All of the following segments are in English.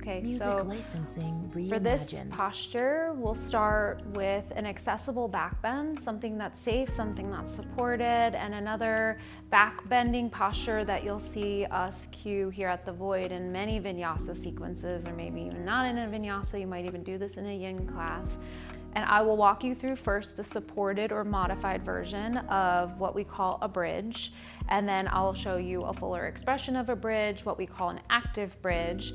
Okay, Music so licensing for this reimagined. posture, we'll start with an accessible back bend, something that's safe, something that's supported, and another back bending posture that you'll see us cue here at the Void in many vinyasa sequences, or maybe even not in a vinyasa. You might even do this in a yin class. And I will walk you through first the supported or modified version of what we call a bridge. And then I'll show you a fuller expression of a bridge, what we call an active bridge.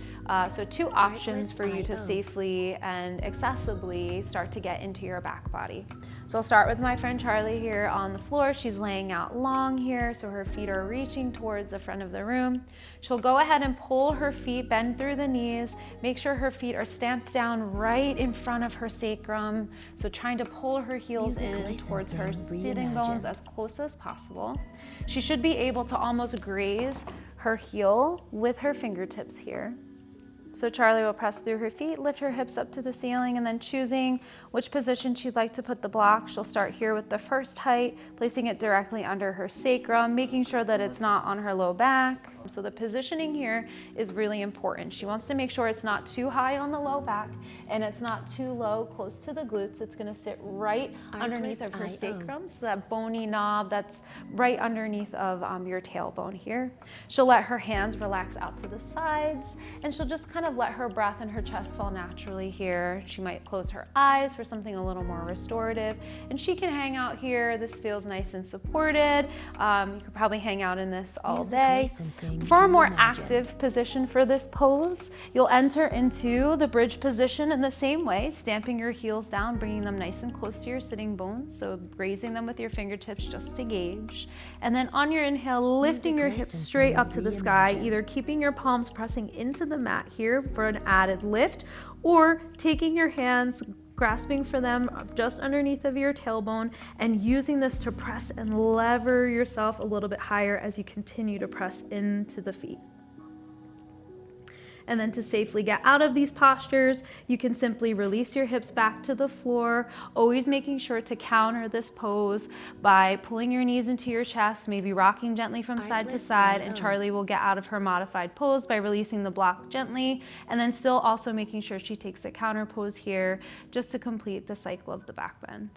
So two options for you to safely and accessibly start to get into your back body. So I'll start with my friend Charlie here on the floor. She's laying out long here, so her feet are reaching towards the front of the room. She'll go ahead and pull her feet, bend through the knees, make sure her feet are stamped down right in front of her sacrum. So trying to pull her heels in towards her sitting bones as close as possible. She should be able to almost graze her heel with her fingertips here. So Charlie will press through her feet, lift her hips up to the ceiling, and then choosing which position she'd like to put the block. She'll start here with the first height, placing it directly under her sacrum, making sure that it's not on her low back. So the positioning here is really important. She wants to make sure it's not too high on the low back and it's not too low close to the glutes. It's going to sit right underneath of her sacrum, so that bony knob that's right underneath of your tailbone here. She'll let her hands relax out to the sides, and she'll just kind of let her breath and her chest fall naturally here. She might close her eyes for something a little more restorative, and she can hang out here. This feels nice and supported. You could probably hang out in this all day. For a more active position for this pose, you'll enter into the bridge position in the same way, stamping your heels down, bringing them nice and close to your sitting bones, so grazing them with your fingertips just to gauge. And then on your inhale, lifting your hips straight up to the sky, either keeping your palms pressing into the mat here for an added lift, or taking your hands, grasping for them just underneath of your tailbone, and using this to press and lever yourself a little bit higher as you continue to press into the feet. And then to safely get out of these postures, you can simply release your hips back to the floor, always making sure to counter this pose by pulling your knees into your chest, maybe rocking gently from side to side, and Charlie will get out of her modified pose by releasing the block gently, and then still also making sure she takes a counter pose here just to complete the cycle of the back bend.